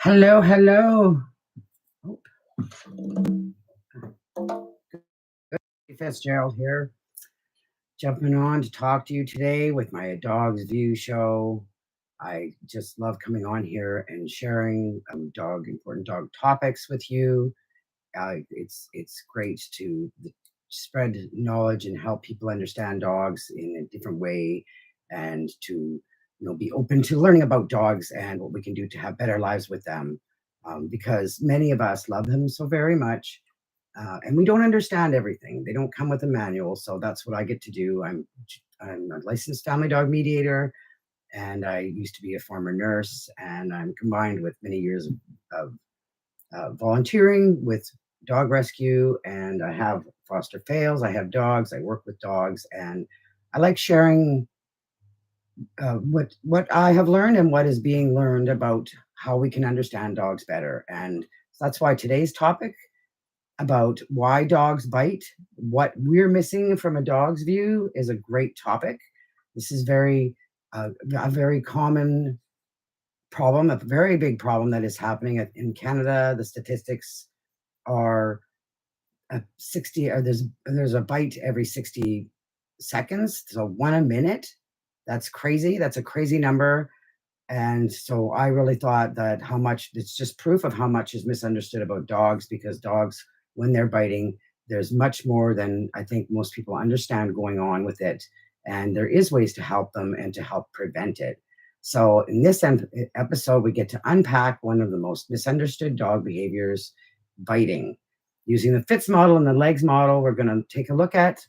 Hello, hello. Oh, Fitzgerald here, jumping on to talk to you today with my Dog's View show. I just love coming on here and sharing important dog topics with you. It's great to spread knowledge and help people understand dogs in a different way, and to be open to learning about dogs and what we can do to have better lives with them. Because many of us love them so very much, and we don't understand everything. They don't come with a manual, so that's what I get to do. I'm a licensed family dog mediator, and I used to be a former nurse, and I'm combined with many years of volunteering with dog rescue, and I have foster fails. I have dogs. I work with dogs, and I like sharing what I have learned and what is being learned about how we can understand dogs better. And that's why today's topic about why dogs bite, what we're missing from a dog's view, is a great topic. This is a very common problem, a very big problem that is happening in Canada. The statistics are 60, or there's a bite every 60 seconds, so one a minute. That's crazy. That's a crazy number. And so I really thought that how much it's just proof of how much is misunderstood about dogs, because dogs, when they're biting, there's much more than I think most people understand going on with it. And there is ways to help them and to help prevent it. So in this episode, we get to unpack one of the most misunderstood dog behaviors, biting. Using the FITZ model and the legs model, we're going to take a look at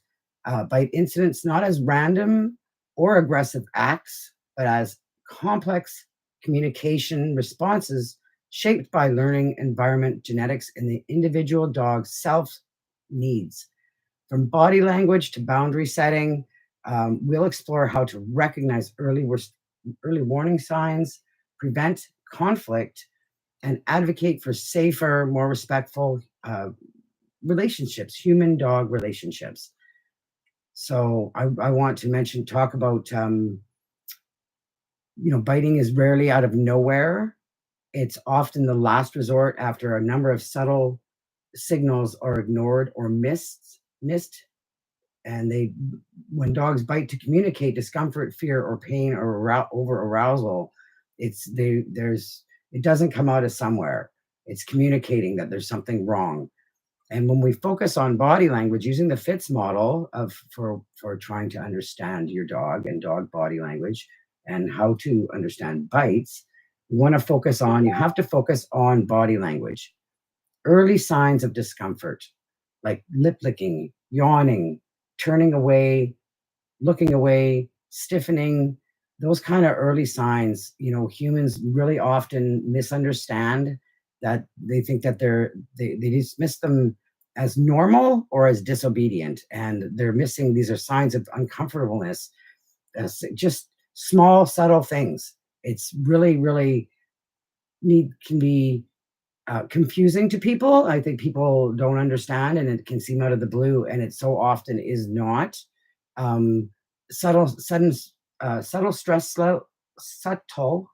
bite incidents not as random or aggressive acts, but as complex communication responses shaped by learning, environment, genetics, and the individual dog's self needs. From body language to boundary setting, we'll explore how to recognize early warning signs, prevent conflict, and advocate for safer, more respectful relationships, human-dog relationships. So I want to talk about biting is rarely out of nowhere. It's often the last resort after a number of subtle signals are ignored or missed. And when dogs bite to communicate discomfort, fear, or pain, or over arousal, it doesn't come out of somewhere. It's communicating that there's something wrong. And when we focus on body language using the FITZ model for trying to understand your dog and dog body language and how to understand bites, you have to focus on body language. Early signs of discomfort, like lip licking, yawning, turning away, looking away, stiffening, those kind of early signs, humans really often misunderstand that. They think that they dismiss them as normal or as disobedient, and these are signs of uncomfortableness, just small, subtle things. It's really, really can be confusing to people. I think people don't understand, and it can seem out of the blue, and it so often is not. Um, subtle, sudden, subtle stress, subtle,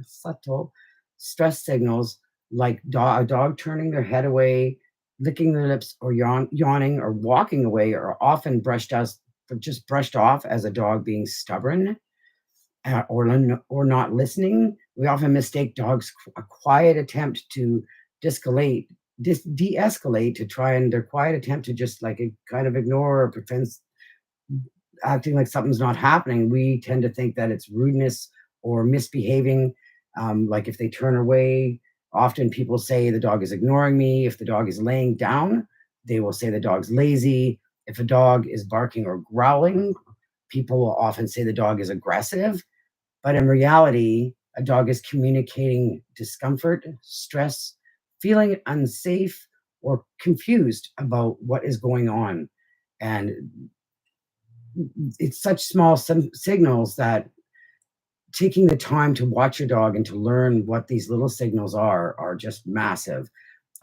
subtle stress signals, like a dog turning their head away, licking their lips, or yawning, or walking away, are often brushed off as a dog being stubborn, or not listening. We often mistake dogs a quiet attempt to de-escalate, to try, and their quiet attempt to just like kind of ignore or pretend, acting like something's not happening. We tend to think that it's rudeness or misbehaving. Like if they turn away, often people say the dog is ignoring me. If the dog is laying down, they will say the dog's lazy. If a dog is barking or growling, people will often say the dog is aggressive. But in reality, a dog is communicating discomfort, stress, feeling unsafe, or confused about what is going on. And it's such small signals that taking the time to watch your dog and to learn what these little signals are just massive.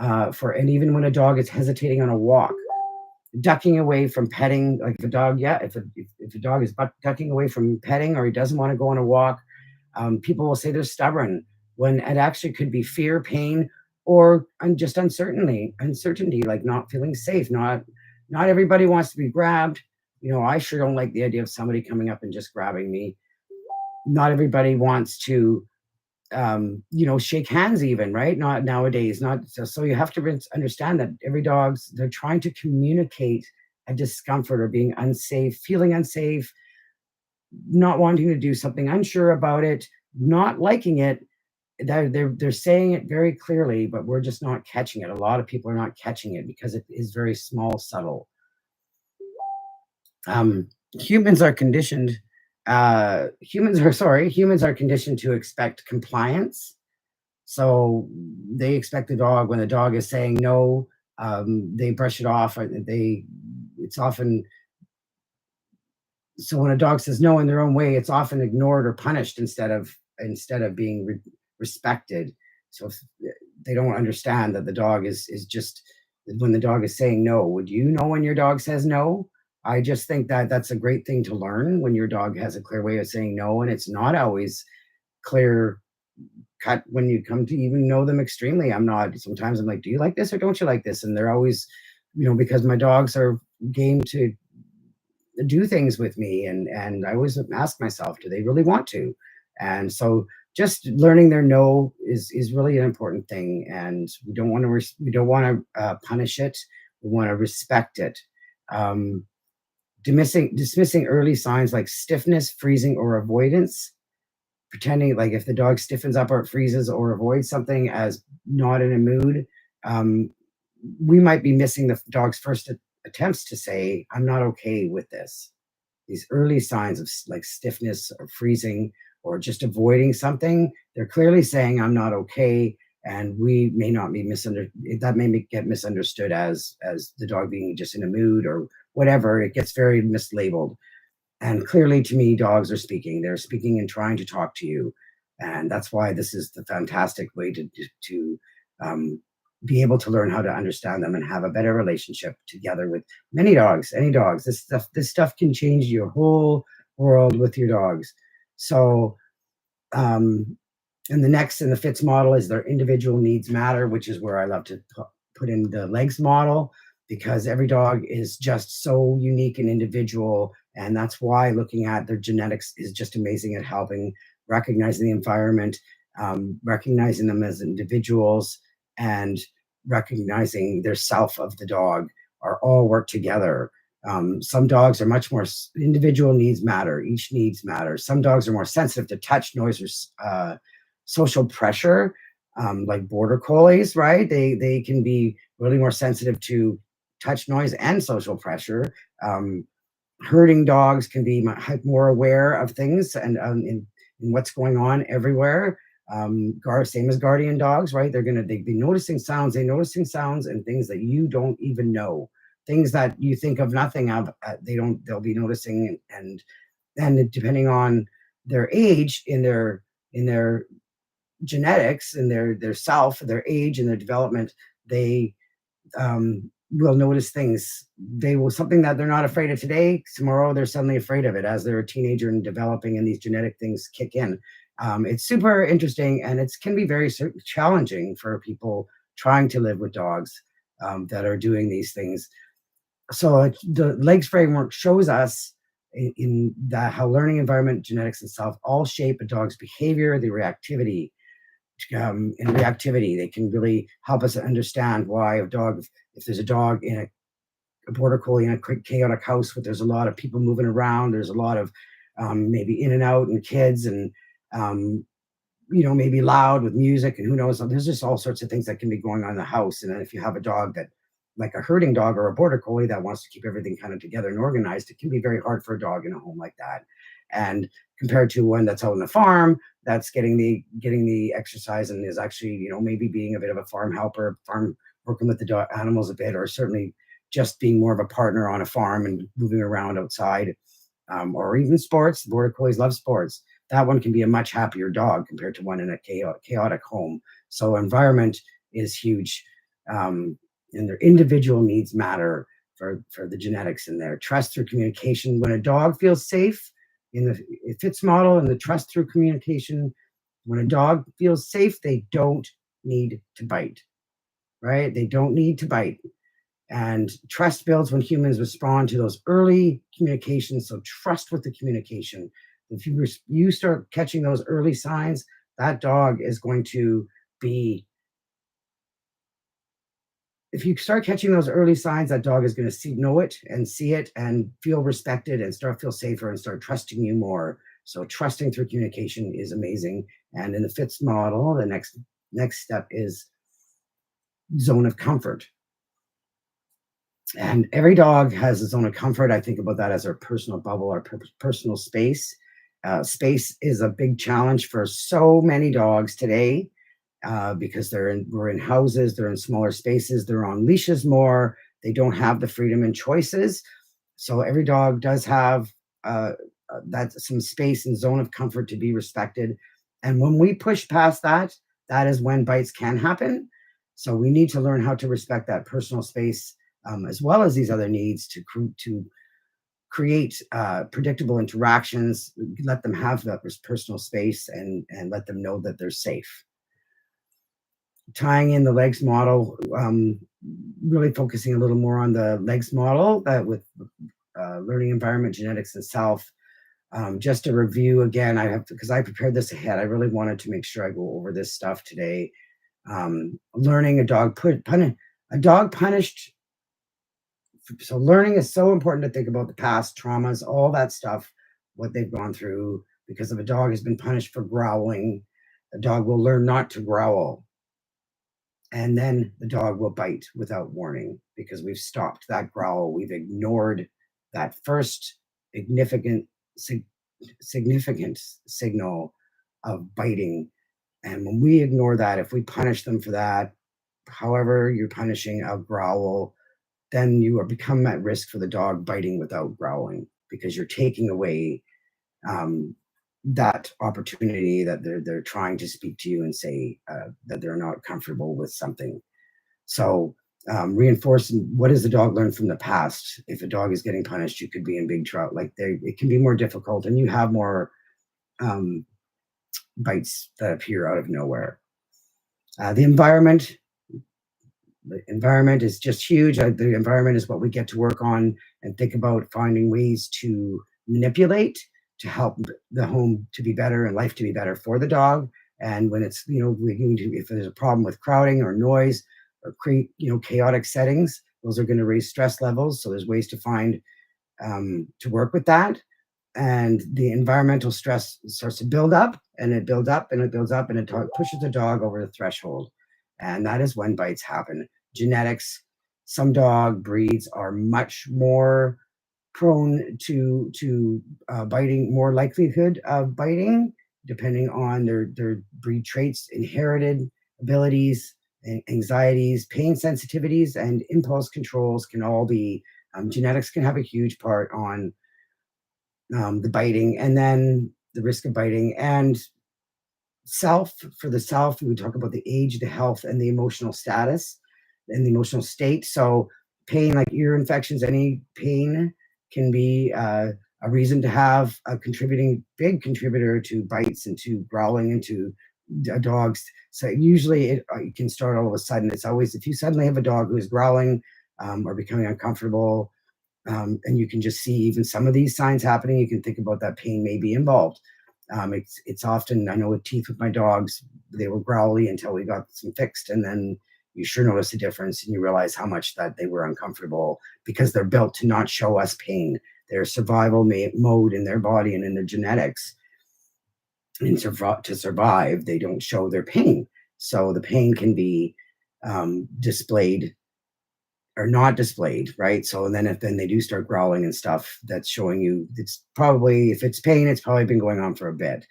And even when a dog is hesitating on a walk, ducking away from petting, like if a dog is ducking away from petting, or he doesn't want to go on a walk, people will say they're stubborn. when it actually could be fear, pain, or just uncertainty, like not feeling safe. Not everybody wants to be grabbed. I sure don't like the idea of somebody coming up and just grabbing me. Not everybody wants to shake hands even, right? Not nowadays. Not so you have to understand that every dog's they're trying to communicate a discomfort or being unsafe, feeling unsafe, not wanting to do something, unsure about it, not liking it. They're saying it very clearly, but we're just not catching it. A lot of people are not catching it because it is very small, subtle. Humans are conditioned. Humans are conditioned to expect compliance. So they expect the dog when the dog is saying no, they brush it off. It's often so when a dog says no in their own way, it's often ignored or punished instead of being respected. So if they don't understand that the dog is just when the dog is saying no. Would you know when your dog says no? I just think that that's a great thing to learn when your dog has a clear way of saying no, and it's not always clear cut when you come to even know them extremely. I'm not. Sometimes I'm like, do you like this or don't you like this? And they're always, because my dogs are game to do things with me, and I always ask myself, do they really want to? And so just learning their no is really an important thing, and we don't want to punish it. We want to respect it. um, dismissing early signs like stiffness, freezing, or avoidance, pretending like if the dog stiffens up or freezes or avoids something as not in a mood. um, we might be missing the dog's first attempts to say, I'm not okay with this. These early signs of like stiffness or freezing or just avoiding something, they're clearly saying, I'm not okay. And we may not be misunderstood. That may get misunderstood as the dog being just in a mood or whatever. It gets very mislabeled. And clearly, to me, dogs are speaking. They're speaking and trying to talk to you. And that's why this is the fantastic way to um, be able to learn how to understand them and have a better relationship together with many dogs, any dogs. This stuff can change your whole world with your dogs. So, um, and the next in the FITZ model is their individual needs matter, which is where I love to put in the legs model, because every dog is just so unique and individual. And that's why looking at their genetics is just amazing at helping recognizing the environment, recognizing them as individuals, and recognizing their self of the dog are all work together. Some dogs are much more individual needs matter. Each needs matter. Some dogs are more sensitive to touch, noise, or social pressure, like border collies, right? They can be really more sensitive to touch, noise, and social pressure. Um, Herding dogs can be more aware of things and in what's going on everywhere. Same as guardian dogs, right? They'd be noticing sounds. They're noticing sounds and things that you don't even know, things that you think of nothing of. They'll be noticing, and depending on their age, in their genetics, and their self, their age, and their development, they will notice things. They will something that they're not afraid of today. Tomorrow, they're suddenly afraid of it as they're a teenager and developing, and these genetic things kick in. It's super interesting, and it can be very challenging for people trying to live with dogs that are doing these things. So the legs framework shows us in that how learning, environment, genetics, and self all shape a dog's behavior, the reactivity, and reactivity. They can really help us understand why if there's a dog in a border collie in a quick chaotic house where there's a lot of people moving around, there's a lot of maybe in and out and kids, and um, maybe loud with music, and who knows, there's just all sorts of things that can be going on in the house. And then if you have a dog that, like a herding dog or a border collie that wants to keep everything kind of together and organized, it can be very hard for a dog in a home like that. And compared to one that's out on the farm, that's getting the exercise and is actually, maybe being a bit of a farm helper, farm working with the animals a bit, or certainly just being more of a partner on a farm and moving around outside, or even sports. Border collies love sports. That one can be a much happier dog compared to one in a chaotic home. So environment is huge, and their individual needs matter for the genetics in there. Trust through communication. When a dog feels safe in the FITZ model, and the trust through communication, When a dog feels safe, they don't need to bite, right? They don't need to bite. And trust builds when humans respond to those early communications. So trust with the communication. If you start catching those early signs, that dog is going to be, if you start catching those early signs, that dog is going to know it and see it and feel respected and feel safer and start trusting you more. So trusting through communication is amazing. And in the FITZ model, the next step is zone of comfort. And every dog has a zone of comfort. I think about that as our personal bubble, our personal space. Space is a big challenge for so many dogs today, because we're in houses, they're in smaller spaces, they're on leashes more, they don't have the freedom and choices. So every dog does have uh, that some space and zone of comfort to be respected. And when we push past that, that is when bites can happen. So we need to learn how to respect that personal space, as well as these other needs to create predictable interactions, let them have that personal space, and let them know that they're safe. Tying in the legs model, really focusing a little more on the legs model, with learning environment, genetics, and self. Just a review again, because I prepared this ahead. I really wanted to make sure I go over this stuff today. Learning a dog punished. So learning is so important to think about the past traumas, all that stuff, what they've gone through. Because if a dog has been punished for growling, a dog will learn not to growl. And then the dog will bite without warning because we've stopped that growl. We've ignored that first significant, significant signal of biting. And when we ignore that, if we punish them for that, however you're punishing a growl, then you are become at risk for the dog biting without growling because you're taking away um, that opportunity that they're trying to speak to you and say that they're not comfortable with something. So reinforcing, what does the dog learn from the past? If a dog is getting punished, you could be in big trouble. Like it can be more difficult, and you have more um, bites that appear out of nowhere. The environment. The environment is just huge. The environment is what we get to work on and think about finding ways to manipulate to help the home to be better and life to be better for the dog. And when it's, if there's a problem with crowding or noise or create, chaotic settings, those are going to raise stress levels. So there's ways to find to work with that. And the environmental stress starts to build up and it builds up and it builds up and it pushes the dog over the threshold. And that is when bites happen. Genetics, some dog breeds are much more prone to biting, more likelihood of biting, depending on their breed traits, inherited abilities, anxieties, pain sensitivities, and impulse controls can all be, genetics can have a huge part on the biting, and then the risk of biting. And for the self, we talk about the age, the health, and the emotional status and the emotional state. So pain, like ear infections, any pain can be a reason to have a big contributor to bites and to growling and to dogs. So usually it can start all of a sudden. It's always, if you suddenly have a dog who is growling or becoming uncomfortable, and you can just see even some of these signs happening, you can think about that pain may be involved. It's often, I know with teeth with my dogs, they were growly until we got some fixed, and then you sure notice a difference and you realize how much that they were uncomfortable because they're built to not show us pain. Their survival mode in their body and in their genetics, and to survive, they don't show their pain. So the pain can be displayed are not displayed, right? So and then if then they do start growling and stuff, that's showing you it's probably, if it's pain, it's probably been going on for a bit.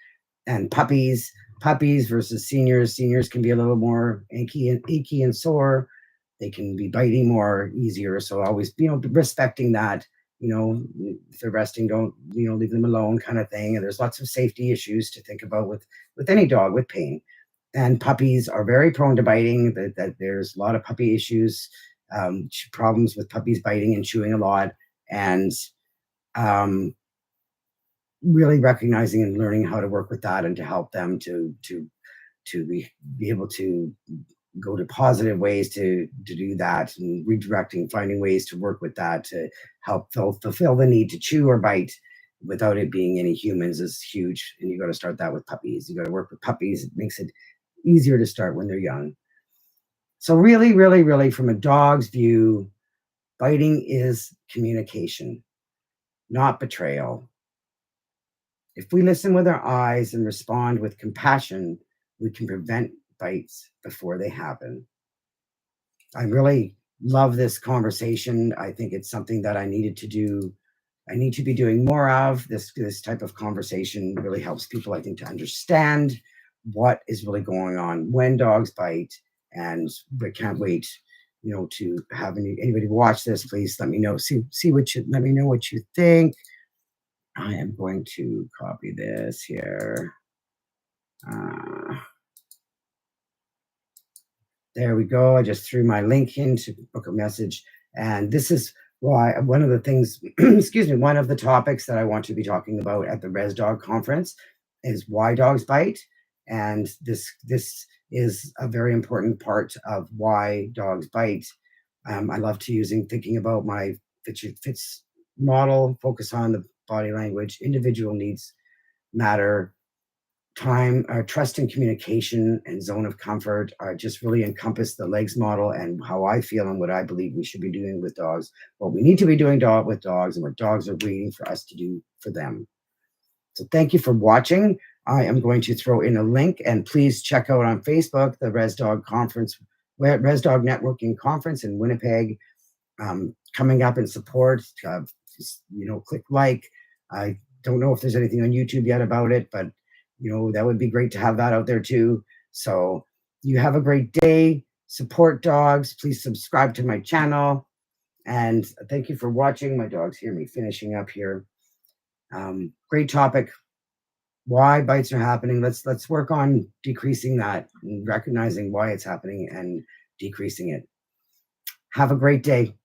And puppies versus seniors. Seniors can be a little more achy and sore. They can be biting more easier. So always, respecting that, if they're resting, don't, leave them alone kind of thing. And there's lots of safety issues to think about with any dog with pain. And puppies are very prone to biting. That there's a lot of puppy issues, problems with puppies biting and chewing a lot. And um, really recognizing and learning how to work with that and to help them to be able to go to positive ways to do that, and redirecting, finding ways to work with that to help fulfill the need to chew or bite without it being any humans is huge. And you got to start that with puppies. You got to work with puppies. It makes it easier to start when they're young. So really, really, really, from a dog's view, biting is communication, not betrayal. If we listen with our eyes and respond with compassion, we can prevent bites before they happen. I really love this conversation. I think it's something that I needed to do. I need to be doing more of this type of conversation. Really helps people, I think, to understand what is really going on when dogs bite. And I can't wait, to have anybody watch this. Please let me know. Let me know what you think. I am going to copy this here. There we go. I just threw my link into book a message. And this is why one of the things, excuse me, one of the topics that I want to be talking about at the Res Dog conference is why dogs bite. And this is a very important part of why dogs bite. I love thinking about my FITZ model, focus on the body language, individual needs matter, time, trust and communication, and zone of comfort are just really encompass the legs model and how I feel and what I believe we should be doing with dogs, what we need to be doing with dogs, and what dogs are waiting for us to do for them. So thank you for watching. I am going to throw in a link, and please check out on Facebook the Res Dog Conference, Res Dog Networking Conference in Winnipeg, coming up in support. Click like. I don't know if there's anything on YouTube yet about it, but that would be great to have that out there too. So you have a great day. Support dogs. Please subscribe to my channel. And thank you for watching. My dogs hear me finishing up here. Great topic. Why bites are happening. Let's work on decreasing that and recognizing why it's happening and decreasing it. Have a great day.